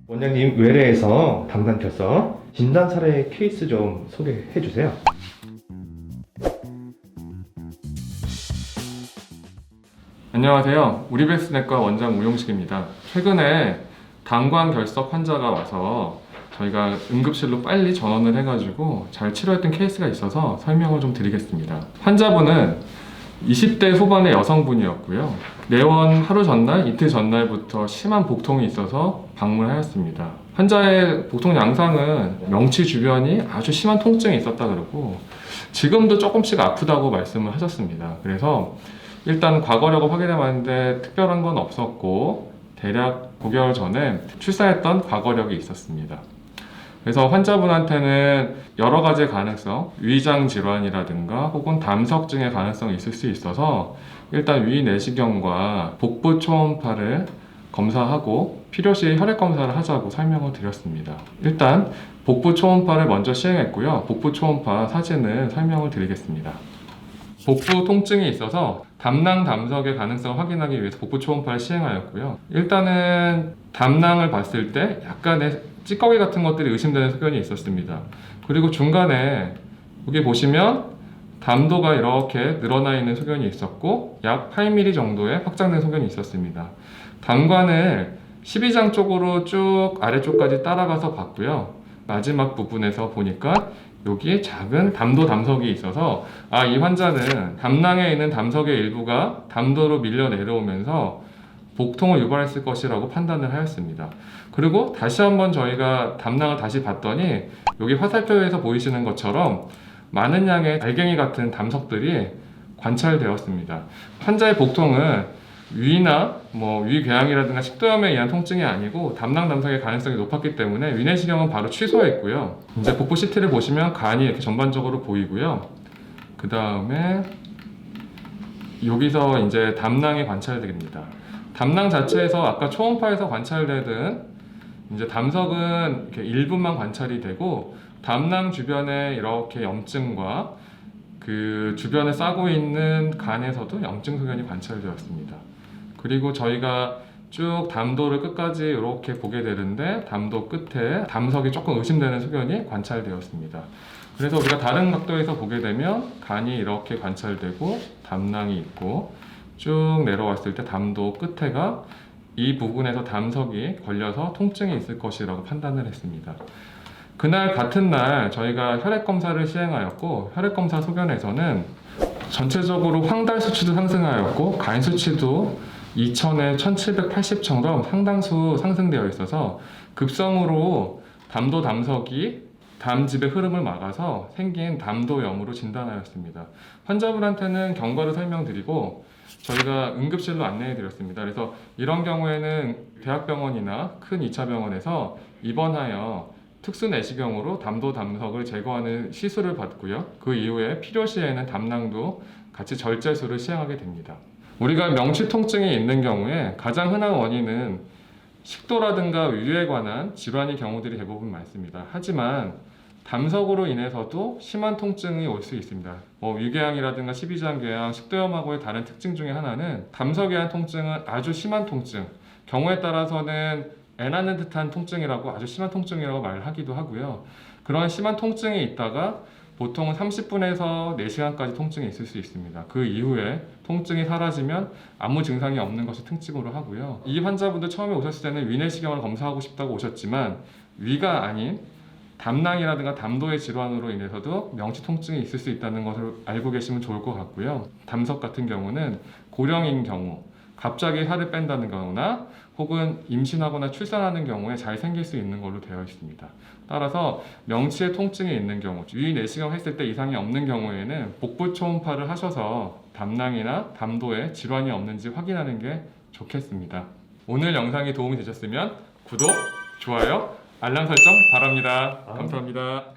원장님 외래에서 담당께서 진단 사례 케이스 좀 소개해 주세요. 안녕하세요. 우리베스트내과 원장 우용식입니다. 최근에 당관 결석 환자가 와서 저희가 응급실로 빨리 전원을 해가지고 잘 치료했던 케이스가 있어서 설명을 좀 드리겠습니다. 환자분은 20대 후반의 여성분이었고요. 내원 하루 전날, 이틀 전날부터 심한 복통이 있어서 방문하였습니다. 환자의 복통 양상은 명치 주변이 아주 심한 통증이 있었다 그러고 지금도 조금씩 아프다고 말씀을 하셨습니다. 그래서 일단 과거력을 확인해봤는데 특별한 건 없었고 대략 9개월 전에 출산했던 과거력이 있었습니다. 그래서 환자분한테는 여러 가지 가능성, 위장 질환이라든가 혹은 담석증의 가능성이 있을 수 있어서 일단 위 내시경과 복부 초음파를 검사하고 필요시 혈액 검사를 하자고 설명을 드렸습니다. 일단 복부 초음파를 먼저 시행했고요. 복부 초음파 사진을 설명을 드리겠습니다. 복부 통증이 있어서 담낭 담석의 가능성을 확인하기 위해서 복부 초음파를 시행하였고요. 일단은 담낭을 봤을 때 약간의 찌꺼기 같은 것들이 의심되는 소견이 있었습니다. 그리고 중간에 여기 보시면 담도가 이렇게 늘어나 있는 소견이 있었고 약 8mm 정도의 확장된 소견이 있었습니다. 담관을 12장 쪽으로 쭉 아래쪽까지 따라가서 봤고요. 마지막 부분에서 보니까 여기에 작은 담도 담석이 있어서 이 환자는 담낭에 있는 담석의 일부가 담도로 밀려 내려오면서 복통을 유발했을 것이라고 판단을 하였습니다. 그리고 다시 한번 저희가 담낭을 다시 봤더니 여기 화살표에서 보이시는 것처럼 많은 양의 알갱이 같은 담석들이 관찰되었습니다. 환자의 복통은 위나 위궤양이라든가 식도염에 의한 통증이 아니고 담낭 담석의 가능성이 높았기 때문에 위내시경은 바로 취소했고요. 이제 복부 CT를 보시면 간이 이렇게 전반적으로 보이고요. 그 다음에 여기서 이제 담낭이 관찰됩니다. 담낭 자체에서 아까 초음파에서 관찰되던 이제 담석은 이렇게 일부만 관찰이 되고 담낭 주변에 이렇게 염증과 그 주변에 싸고 있는 간에서도 염증 소견이 관찰되었습니다. 그리고 저희가 쭉 담도를 끝까지 이렇게 보게 되는데 담도 끝에 담석이 조금 의심되는 소견이 관찰되었습니다. 그래서 우리가 다른 각도에서 보게 되면 간이 이렇게 관찰되고 담낭이 있고 쭉 내려왔을 때 담도 끝에가 이 부분에서 담석이 걸려서 통증이 있을 것이라고 판단을 했습니다. 그날 같은 날 저희가 혈액 검사를 시행하였고 혈액 검사 소견에서는 전체적으로 황달 수치도 상승하였고 간 수치도 2000에 1780처럼 상당수 상승되어 있어서 급성으로 담도 담석이 담집의 흐름을 막아서 생긴 담도염으로 진단하였습니다. 환자분한테는 경과를 설명드리고 저희가 응급실로 안내해 드렸습니다. 그래서 이런 경우에는 대학병원이나 큰 2차 병원에서 입원하여 특수 내시경으로 담도 담석을 제거하는 시술을 받고요. 그 이후에 필요시에는 담낭도 같이 절제술을 시행하게 됩니다. 우리가 명치 통증이 있는 경우에 가장 흔한 원인은 식도라든가 위에 관한 질환의 경우들이 대부분 많습니다. 하지만 담석으로 인해서도 심한 통증이 올 수 있습니다. 위궤양이라든가 12장궤양, 식도염하고의 다른 특징 중에 하나는 담석에 의한 통증은 아주 심한 통증, 경우에 따라서는 애나는 듯한 통증이라고 아주 심한 통증이라고 말하기도 하고요. 그런 심한 통증이 있다가 보통은 30분에서 4시간까지 통증이 있을 수 있습니다. 그 이후에 통증이 사라지면 아무 증상이 없는 것을 특징으로 하고요. 이 환자분들 처음에 오셨을 때는 위내시경을 검사하고 싶다고 오셨지만 위가 아닌 담낭이라든가 담도의 질환으로 인해서도 명치 통증이 있을 수 있다는 것을 알고 계시면 좋을 것 같고요. 담석 같은 경우는 고령인 경우, 갑자기 살을 뺀다는 경우나 혹은 임신하거나 출산하는 경우에 잘 생길 수 있는 걸로 되어 있습니다. 따라서 명치에 통증이 있는 경우, 위 내시경 했을 때 이상이 없는 경우에는 복부 초음파를 하셔서 담낭이나 담도에 질환이 없는지 확인하는 게 좋겠습니다. 오늘 영상이 도움이 되셨으면 구독, 좋아요, 알람 설정 바랍니다. 감사합니다.